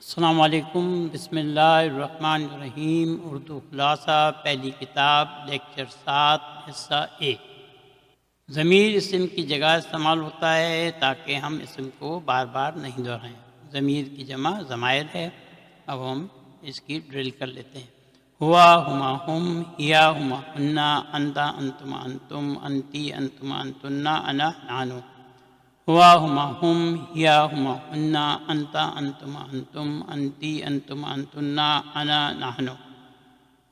السلام علیکم، بسم اللہ الرحمن الرحیم۔ اردو خلاصہ، پہلی کتاب، لیکچر 7، حصہ A۔ ضمیر اسم کی جگہ استعمال ہوتا ہے تاکہ ہم اسم کو بار بار نہیں دہرائیں۔ ضمیر کی جمع ضمائر ہے۔ اب ہم اس کی ڈرل کر لیتے ہیں۔ ہوا، ہما، ہم، ہیا، ہما، ہنا، انتا، انتما، انتم، انتی، انتما، انتنا، انا، نحن۔ ہوا، ہما، ہم، ہیا، ہما، ہنا، انتا، انتما، انتم، انتی، انتما، انتنا، انا، نحن۔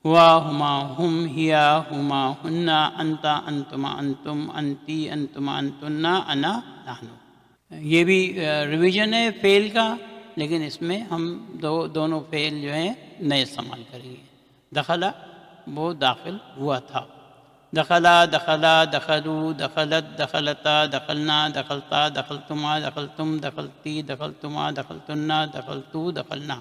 ہوا، ہما، ہم، ہیا، ہما، ہنا، انتا، انتما، انتم، انتی، انتما، انتنا، انا، نحن۔ یہ بھی ریویژن ہے فعل کا، لیکن اس میں ہم دونوں فعل جو ہیں نئے استعمال کریں گے۔ دخلا، وہ داخل ہوا تھا۔ دخلا، دخلا، دخلوا، دخلت، دخلتا، دخلنا، دخلتا، دخلتما، دخلتم، دخلتی، دخلتما، دخلتنا، دخلتو، دخلنا۔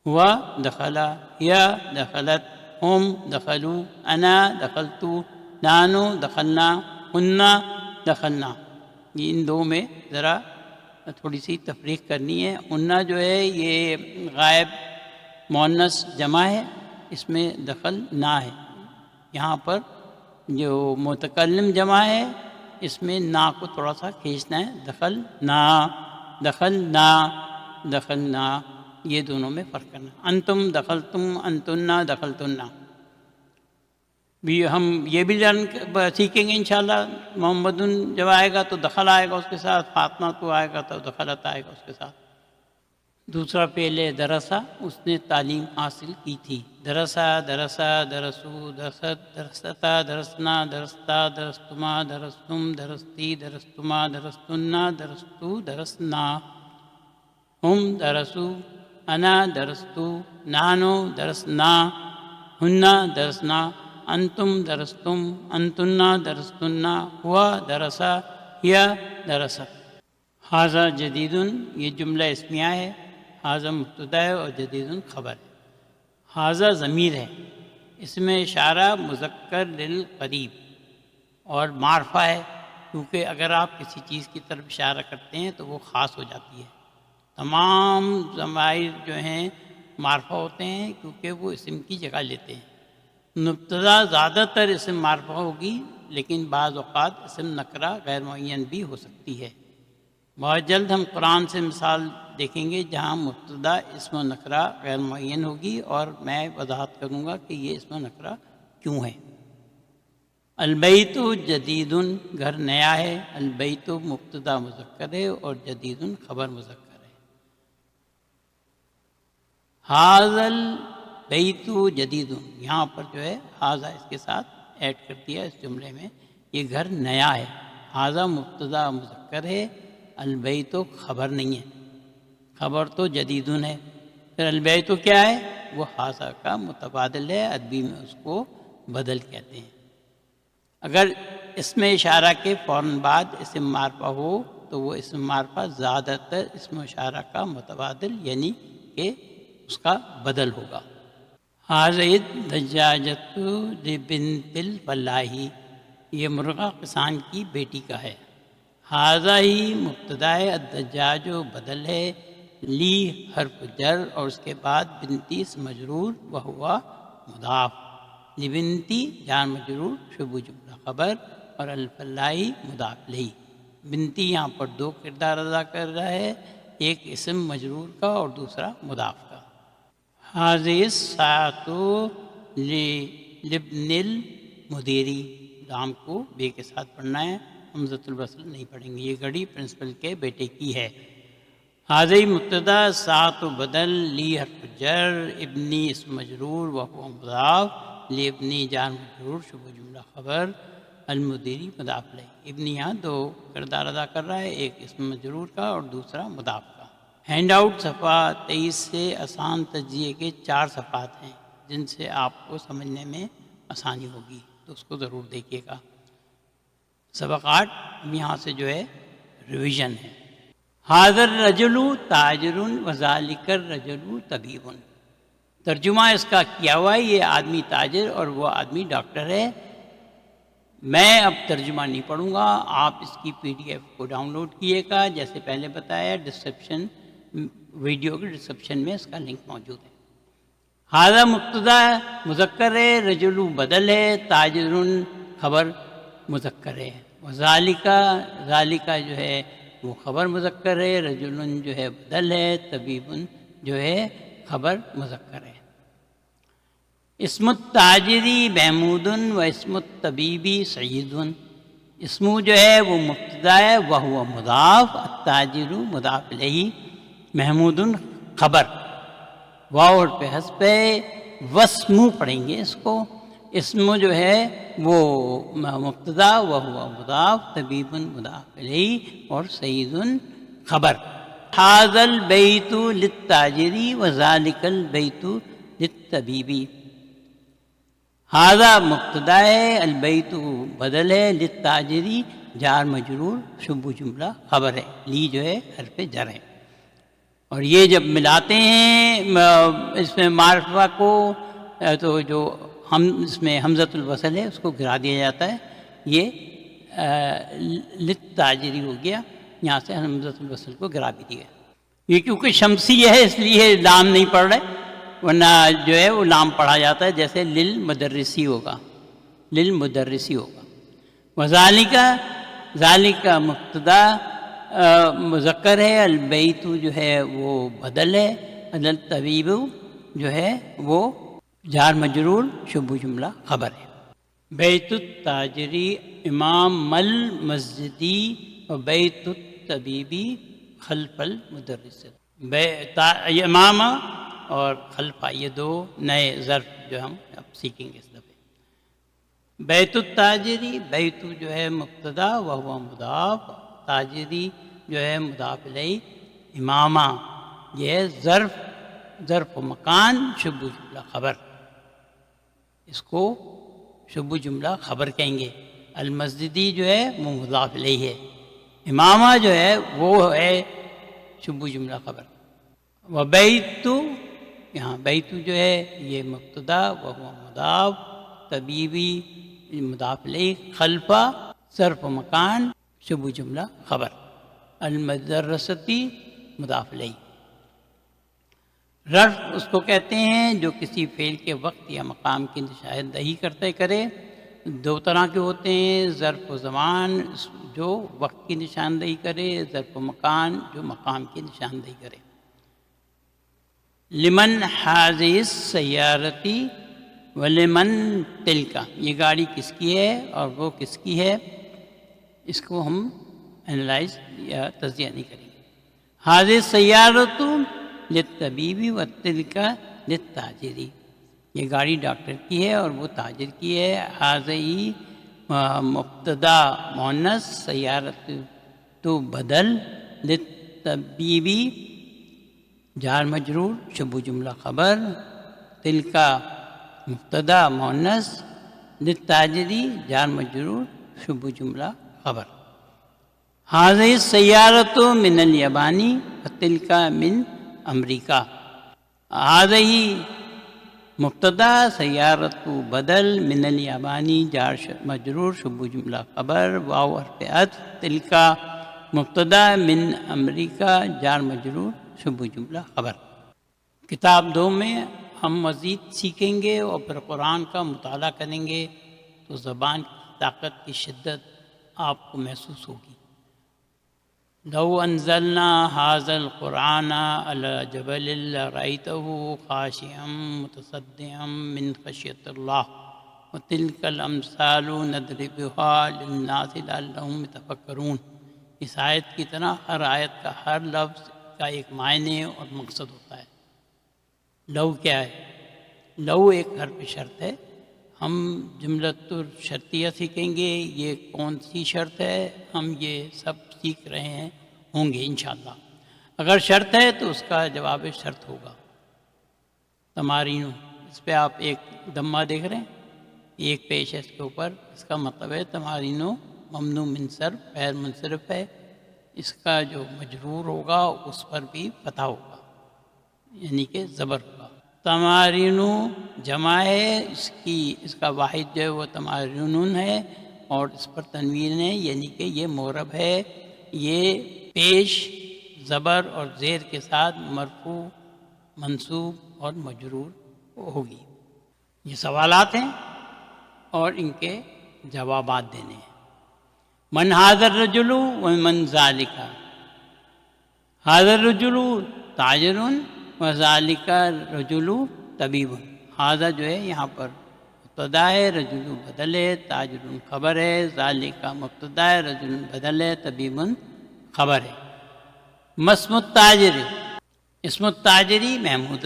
ہوا، دخلا، یا، دخلت، ہم، دخلوا، انا، دخلتو، نانو، دخلنا، ہننا، دخلنا۔ یہ ان دو میں ذرا تھوڑی سی تفریق کرنی ہے۔ ہننا جو ہے یہ غائب مؤنث جمع ہے، اس میں دخل نہ ہے۔ یہاں پر جو متکلم جمع ہے اس میں نا کو تھوڑا سا کھینچنا ہے۔ دخل نا، دخل نا، دخل نا، یہ دونوں میں فرق کرنا۔ انتم، دخلتم، انتنا، دخلتنا۔ بھی ہم یہ بھی سیکھیں گے انشاءاللہ۔ محمد جب آئے گا تو دخل آئے گا اس کے ساتھ، فاطمہ تو آئے گا تو دخلت آئے گا اس کے ساتھ۔ دوسرا فعل ہے درسا، اس نے تعلیم حاصل کی تھی۔ درسا، درسا، درسو، درست، درستا، درسنا، درستا، درستما، درستم، درستی، درستما، درستنا، درستو، درسنا۔ ہم درسو، انا درستو، نانو درسنا، ہنا درسنا، انتم درستم، انتنا درستنا، ہوا درسا، یا درسا۔ ھذا جدید، یہ جملہ اسمیہ ہے۔ ھذا مبتدا ہے اور جدید خبر ہے۔ ھذا ضمیر ہے، اس میں اشارہ مذکر للقریب اور معرفہ ہے، کیونکہ اگر آپ کسی چیز کی طرف اشارہ کرتے ہیں تو وہ خاص ہو جاتی ہے۔ تمام ضمائر جو ہیں معرفہ ہوتے ہیں کیونکہ وہ اسم کی جگہ لیتے ہیں۔ مبتدا زیادہ تر اسم معرفہ ہوگی، لیکن بعض اوقات اسم نکرہ غیر معین بھی ہو سکتی ہے۔ بہت جلد ہم قرآن سے مثال دیکھیں گے جہاں مبتدا اسم و نکرہ غیر معین ہوگی، اور میں وضاحت کروں گا کہ یہ اسم و نکرہ کیوں ہے۔ البیت جدید، گھر نیا ہے۔ البیت مبتدا مذکر ہے اور جدید خبر مذکر ہے۔ ھذا البیت جدید، یہاں پر جو ہے ھذا اس کے ساتھ ایڈ کر دیا اس جملے میں، یہ گھر نیا ہے۔ ھذا مبتدا مذکر ہے، البیت خبر نہیں ہے، خبر تو جدید ہے۔ پھر البیت کیا ہے؟ وہ ھذا کا متبادل ہے، عربی میں اس کو بدل کہتے ہیں۔ اگر اسم اشارہ کے فوراً بعد اسم معرفہ ہو تو وہ اسم معرفہ زیادہ تر اسم اشارہ کا متبادل یعنی کہ اس کا بدل ہوگا۔ ھذہ الدجاجۃ لبنت الفلاح، یہ مرغہ کسان کی بیٹی کا ہے۔ ھذا ہی مبتدا ہے، الدجاج بدل ہے، لی حرف جر اور اس کے بعد بنتی اسم مجرور وہوا مضاف، لبنتی جار مجرور شبہ جملہ خبر اور الفلاحی مضاف الیہ۔ بنتی یہاں پر دو کردار ادا کر رہا ہے، ایک اسم مجرور کا اور دوسرا مضاف کا۔ ھذہ الساعۃ لابن المدیر، لام کو بے کے ساتھ پڑھنا ہے، ہمزۃ الوصل نہیں پڑھیں گے۔ یہ گھڑی پرنسپل کے بیٹے کی ہے۔ ھذہ مبتدا، ساعۃ بدل، لی حرف جر، ابنی اسم مجرور وہو مضاف، لابنی جار مجرور شبہ جملہ خبر، المدیری مضاف الیہ۔ ابنی یہاں دو کردار ادا کر رہا ہے، ایک اسم مجرور کا اور دوسرا مضاف کا۔ ہینڈ آؤٹ صفحہ 23 سے آسان تجزیے کے 4 صفحات ہیں جن سے آپ کو سمجھنے میں آسانی ہوگی، تو اس کو ضرور دیکھیے گا۔ سبق 8 یہاں سے جو ہے ریویژن ہے۔ ھذا الرجل تاجر وذلک الرجل طبیب، ترجمہ اس کا کیا ہوا ہے، یہ آدمی تاجر اور وہ آدمی ڈاکٹر ہے۔ میں اب ترجمہ نہیں پڑھوں گا، آپ اس کی PDF کو ڈاؤن لوڈ کیے گا، جیسے پہلے بتایا ڈسکرپشن ویڈیو کے ڈسکرپشن میں اس کا لنک موجود ہے۔ ہاذا مبتدا مذکر ہے، رجل بدل ہے، تاجر خبر مذکر ہے، ذالکا جو ہے وہ خبر مذکر ہے، رجل جو ہے بدل ہے، طبیب جو ہے خبر مذکر ہے۔ اسم التاجری محمود و اسم الطبیبی سعید، اسم جو ہے وہ مبتدا ہے، وہ مضاف، التاجر مضاف الیہ، محمود خبر، واو پہ حذف ہے، واسم پڑھیں گے اس کو، اسم جو ہے وہ مبتدا وہ مضاف، طبیب مضاف الیہ، اور سعید خبر۔ ھذا البیت للتاجری وذالک البیت للطبیبی، ھذا مبتدا ہے، البیت بدل ہے، للتاجری جار مجرور، شبہ جملہ خبر ہے، لی جو ہے حرف جر ہے۔ اور یہ جب ملاتے ہیں اس میں معرفہ کو تو جو ہم اس میں حمزۃ الوصل ہے اس کو گرا دیا جاتا ہے، یہ للتاجری ہو گیا، یہاں سے حمزۃ الوصل کو گرا بھی دیا۔ یہ کیونکہ شمسی ہے اس لیے لام نہیں پڑھ رہے، ورنہ جو ہے وہ لام پڑھا جاتا ہے، جیسے للمدرسی ہوگا، للمدرسی ہوگا۔ ذالک مبتدا مذکر ہے، البیت جو ہے وہ بدل ہے، الطبیب جو ہے وہ جار مجرور، شبہ جملہ خبر ہے۔ بیت التاجری امام المسجدی و بیت الطبیبی خلف المدرس، امام اور خلفہ یہ دو نئے ظرف جو ہم اب سیکھیں گے اس دفعہ۔ بیت التاجری، بیت جو ہے مبتدا وہ مضاف، تاجری جو ہے مضاف الیہ، امامہ یہ ہے ظرف و مکان، شبہ جملہ خبر، اس کو شبہ جملہ خبر کہیں گے۔ المسجدی جو ہے وہ مضاف الیہ ہے، امامہ جو ہے وہ ہے شبہ جملہ خبر۔ وبیت، یہاں بیت جو ہے یہ مبتدا وہ مضاف، طبیبی مضاف الیہ، خلفہ ظرف و مکان، شبہ جملہ خبر، المدرستی مضاف الیہ۔ رفع اس کو کہتے ہیں جو کسی فعل کے وقت یا مقام کی نشاندہی کرے، دو طرح کے ہوتے ہیں، ظرف و زمان جو وقت کی نشاندہی کرے، ظرف و مکان جو مقام کی نشاندہی کرے۔ لمن ھذہ السیارۃ ولمن تلک، یہ گاڑی کس کی ہے اور وہ کس کی ہے، اس کو ہم انالائز یا تجزیہ نہیں کریں گے۔ ھذہ السیارۃ للطبیب وتلک للتاجری، یہ گاڑی ڈاکٹر کی ہے اور وہ تاجر کی ہے۔ ھذہ مبتدا مؤنث، سیارۃ تو بدل، للطبیبی جار مجرور، شبہ جملہ خبر، تلکا مبتدا مؤنث، للتاجری جار مجرور، شبہ جملہ خبر۔ ھذہ السیارۃ من الیابان وتلک من امریکہ، ھذہ مبتدا، سیارۃ بدل، من الیابانی جار مجرور، شبہ جملہ خبر، واو حرف عطف، تلکا مبتدا، من امریکہ جار مجرور، شبہ جملہ خبر۔ کتاب 2 میں ہم مزید سیکھیں گے اور پھر قرآن کا مطالعہ کریں گے تو زبان کی طاقت کی شدت آپ کو محسوس ہوگی۔ لو انزلنا ھذا القرآن علی جبل لرأیتہ خاشعا متصدعا من خشیۃ اللہ وتلک الامثال نضربها للناس لعلہم یتفکرون۔ اس آیت کی طرح ہر آیت کا ہر لفظ کا ایک معنی اور مقصد ہوتا ہے۔ لو کیا ہے؟ لو ایک حرف شرط ہے، ہم جملۃ الشرطیہ سیکھیں گے، یہ کون سی شرط ہے ہم یہ سب سیکھ رہے ہوں گے انشاءاللہ۔ اگر شرط ہے تو اس کا جواب شرط ہوگا۔ تمارین، اس پہ آپ ایک دمہ دیکھ رہے ہیں، ایک پیش ہے اس کے اوپر، اس کا مطلب ہے تمارین ممنوع من صرف غیر منصرف ہے، اس کا جو مجرور ہوگا اس پر بھی فتح ہوگا، یعنی کہ زبر ہوگا۔ تمارین جمع ہے، اس کا واحد جو ہے وہ تمارین ہے اور اس پر تنوین ہے، یعنی کہ یہ معرب ہے، یہ پیش زبر اور زیر کے ساتھ مرفوع، منصوب اور مجرور ہوگی۔ یہ سوالات ہیں اور ان کے جوابات دینے ہیں۔ من ھذا الرجل ومن ذالک، ھذا الرجل تاجر وذالک الرجل طبیب۔ ھذا جو ہے یہاں پر مبتدا ہے، رجل بدل ہے، تاجر خبر ہے، ذالک مبتدا ہے، رجل بدل ہے، طبیب خبر ہے۔ مسم التاجر، اسم التاجری محمود،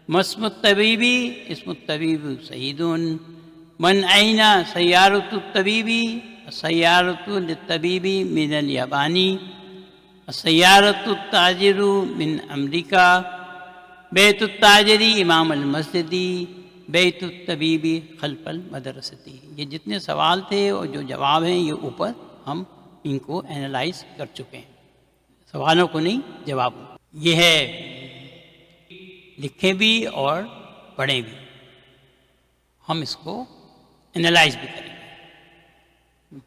مسم الطبیبی، اسم الطبیب سعید۔ من أين سيارة الطبيب، السيارة للطبيب من الياباني، السيارة التاجر من أمريكا، بيت التاجر امام المسجد، بیت الطبیبی خلف المدرستی۔ یہ جتنے سوال تھے اور جو جواب ہیں یہ اوپر ہم ان کو اینالائز کر چکے ہیں، سوالوں کو نہیں، جوابوں کو۔ یہ ہے لکھیں بھی اور پڑھیں بھی، ہم اس کو اینالائز بھی کریں گے۔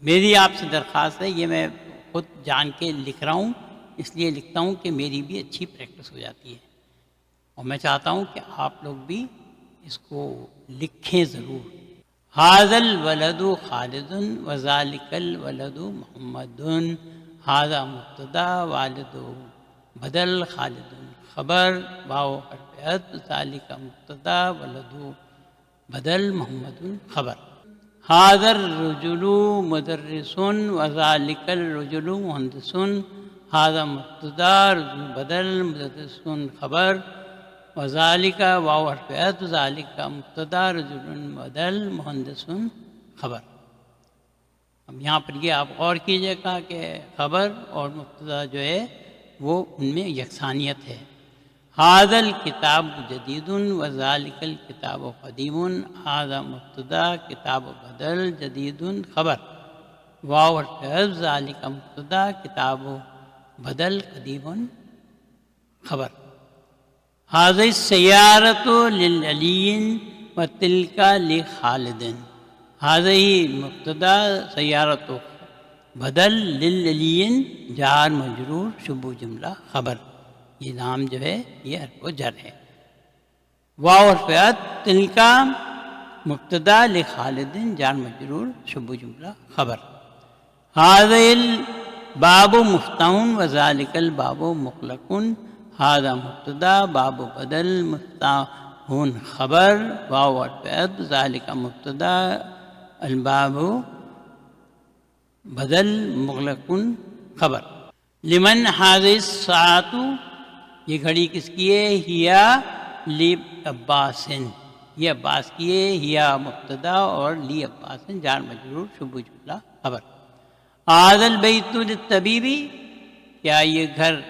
میری آپ سے درخواست ہے، یہ میں خود جان کے لکھ رہا ہوں، اس لیے لکھتا ہوں کہ میری بھی اچھی پریکٹس ہو جاتی ہے، اور میں چاہتا ہوں کہ آپ لوگ بھی اس کو لکھیں ضرور۔ ھذا الولد خالد وذالک الولد محمد، ھذا مبتدا والد بدل خالد خبر، واو حرف عطف، ذالک مبتدا ولد بدل محمد خبر۔ ھذا الرجل مدرس وذالک الرجل مہندس، ھذا مبتدا رجل بدل مدرس خبر، وذالک واو حرف عطف، ذالک مبتدا رجل بدل مہندس خبر۔ اب یہاں پر یہ آپ غور کیجیے گا کہ خبر اور مبتدا جو ہے وہ ان میں یکسانیت ہے۔ ھذا الکتاب جدید وذالک الکتاب قدیم، ھذا مبتدا کتاب بدل جدید خبر، واو حرف عطف، ذالک مبتدا کتاب بدل قدیم خبر۔ ھذہ السیارۃ لعلی وتلک لخالد، ھذہ مبتدا سیارۃ بدل للعلی جار مجرور شبہ جملہ خبر، یہ نام جو ہے یہ حرف و جر ہے۔ واو حرف عطف، تلک مبتدا لخالد جار مجرور شبہ جملہ خبر۔ ھذہ الباب مفتح وذالک الباب مغلق، ھذا مبتدا باب بدل مفتاح خبر، واو حرف عطف، ذالک مبتدا الباب بدل مغلق خبر۔ لمن ھذہ الساعۃ، یہ گھڑی کس کی ہے؟ ہیا لی عباس، یہ عباس کی ہے، ہیا مبتدا اور لی عباس جار مجرور شبہ جملہ خبر۔ ھذا البیت للطبیب، کیا یہ گھر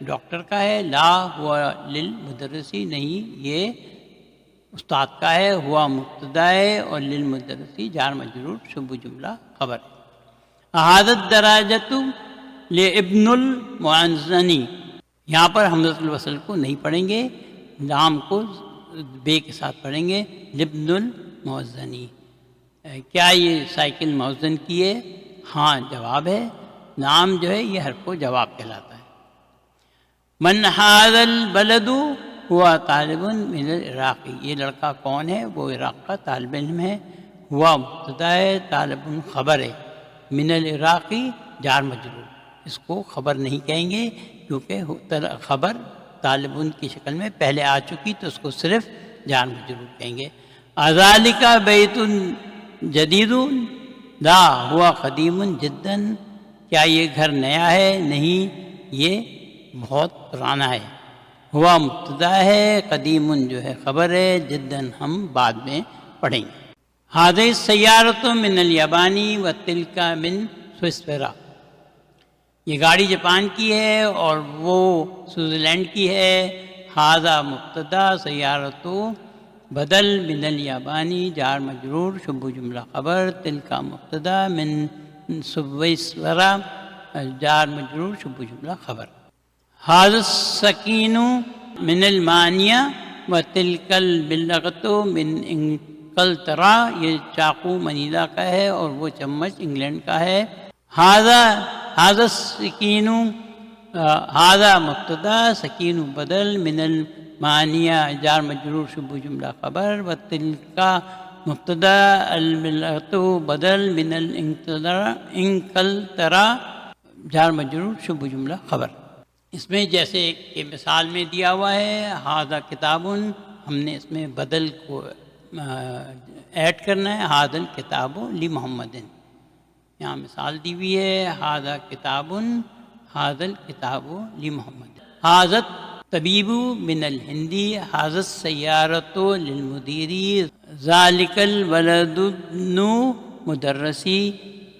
ڈاکٹر کا ہے؟ لا ہوا للمدرسی، نہیں یہ استاد کا ہے، ہوا مبتدا ہے اور للمدرسی جار مجرور شبہ جملہ خبر ہے۔ ھذا الدراجۃ لابن المؤذن، یہاں پر حمزۃ الوصل کو نہیں پڑھیں گے، لام کو بے کے ساتھ پڑھیں گے، لابن المؤذن۔ کیا یہ سائیکل مؤذن کی ہے؟ ہاں جواب ہے، نام جو ہے یہ حرف و جواب کہلاتا ہے۔ من ھذا البلد ہوا طالب من العراق، یہ لڑکا کون ہے؟ وہ عراق کا طالب علم ہے، ہوا مبتدا ہے، طالب خبر ہے، من العراقی جار مجرور، اس کو خبر نہیں کہیں گے کیونکہ خبر طالب کی شکل میں پہلے آ چکی تو اس کو صرف جار مجرور کہیں گے۔ اذالک بیت جدید، لا ہوا قدیم جدا، کیا یہ گھر نیا ہے؟ نہیں یہ بہت پرانا ہے، ہوا مبتدا ہے، قدیم جو ہے خبر ہے، جدا ہم بعد میں پڑھیں گے۔ ھذہ السیارۃ من الیابانی وتلک من سوئسرا، یہ گاڑی جاپان کی ہے اور وہ سوئٹزرلینڈ کی ہے۔ ھذا مبتدا سیارۃ بدل من الیابانی جار مجرور شبہ جملہ خبر، تلک مبتدا من سوئسرا جار مجرور شبہ جملہ خبر۔ ھذا السکین من المانیہ وتلک البلغۃ من انگلترا، یہ چاقو منیلا کا ہے اور وہ چمچ انگلینڈ کا ہے۔ ھذا السکین هذا مبتدا سکین بدل من المانیہ جار مجرور شبہ جملہ خبر، وتلک مبتدا الملت بدل من انکلترا جار مجرور شبہ جملہ خبر۔ اس میں جیسے کہ مثال میں دیا ہوا ہے ھذا کتاب، ہم نے اس میں بدل کو ایڈ کرنا ہے، ھذا الکتاب لمحمد، یہاں مثال دی ہوئی ہے ھذا کتاب ھذا الکتاب لمحمد۔ ھذا طبیب من الہندی، ھذا السیارۃ للمدیر، ذالک الولد ابن مدرسی،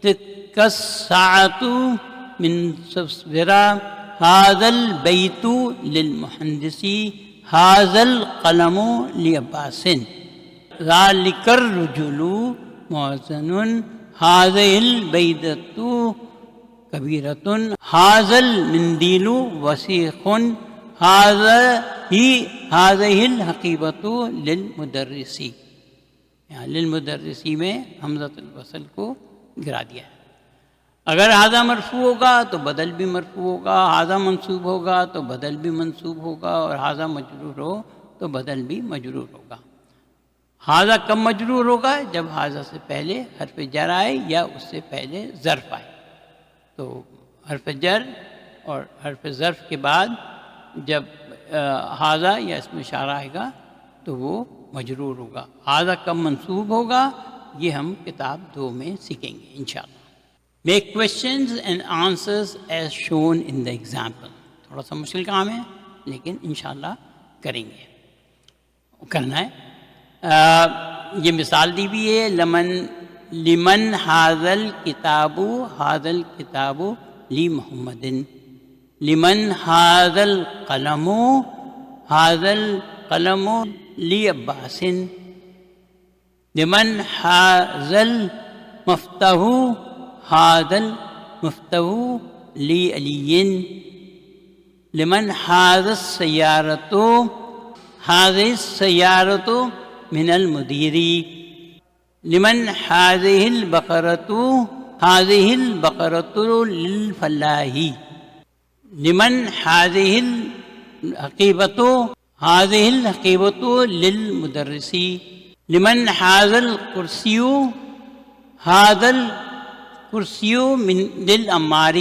تلک الساعۃ من صفرا، ھذا البیت للمہندس، ھذا القلم لعباس، ذالک الرجل محسن، ھذہ البیدۃ کبیرۃ، ھذا المندیل وسیخ، ھذہ الحقیبۃ للمدرس۔ یہاں للمدرسی میں حمزۃ الوصل کو گرا دیا ہے۔ اگر ھذا مرفوع ہوگا تو بدل بھی مرفوع ہوگا، ھذا منصوب ہوگا تو بدل بھی منصوب ہوگا، اور ھذا مجرور ہو تو بدل بھی مجرور ہوگا۔ ھذا کب مجرور ہوگا؟ جب ھذا سے پہلے حرف جر آئے یا اس سے پہلے ظرف آئے، تو حرف جر اور حرف ظرف کے بعد جب ھذا یا اسم اشارہ آئے گا تو وہ مجرور ہوگا۔ ھذا کب منصوب ہوگا یہ ہم کتاب 2 میں سیکھیں گے انشاءاللہ۔ Make questions and answers as shown in the example. تھوڑا سا مشکل کام ہے لیکن انشاءاللہ کریں گے، کرنا ہے۔ یہ مثال دی بھی ہے لمن ھذا الکتاب، ھذا الکتاب لمحمد، لمن ھذا القلم، ھذا القلم لعباس، لمن ھذا المفتاح، ھذا المفتاح لعلی، لمن ھذا السیارۃ، ھذہ السیارۃ من المدیر، لمن ھذہ البقرۃ، ھذہ البقرۃ للفلاح، لمن ھذہ الحقیبۃ، ھذہ الحقیبۃ للمدرس، لمن ھذا الکرسی، ھذا الکرسی للعمار،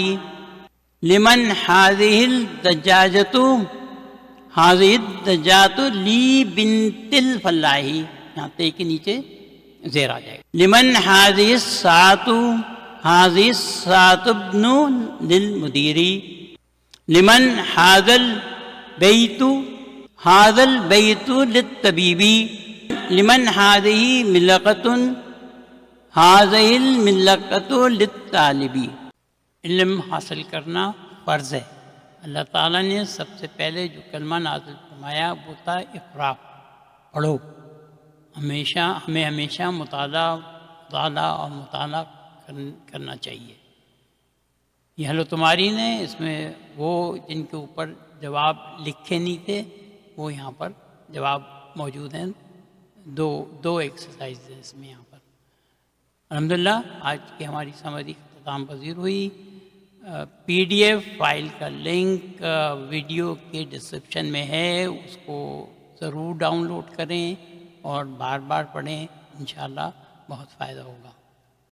لمن ھذہ الدجاجۃ، ھذہ الدجاجۃ لبنت الفلاح، یہاں تے کے نیچے زیر آ جائے گا، لمن ھذہ الساعۃ، ھذہ الساعۃ ابن للمدیر، لمن ھذا البیت، ھذا البیت للطبیب، لمن ھذہ ملقۃ، ھذہ الملقۃ للطالب۔ علم حاصل کرنا فرض ہے۔ اللہ تعالیٰ نے سب سے پہلے جو کلمہ نازل فرمایا وہ تھا اقرا، پڑھو۔ ہمیں ہمیشہ مطالعہ اور مطالعہ کرنا چاہیے۔ یہ حل و تمارین ہے، اس میں وہ جن کے اوپر جواب لکھے نہیں تھے وہ یہاں پر جواب موجود ہیں، دو ایکسرسائز ہیں اس میں یہاں پر۔ الحمدللہ آج کی ہماری سمری اختتام پذیر ہوئی۔ پی ڈی ایف فائل کا لنک ویڈیو کے ڈسکرپشن میں ہے، اس کو ضرور ڈاؤن لوڈ کریں اور بار بار پڑھیں، انشاءاللہ بہت فائدہ ہوگا۔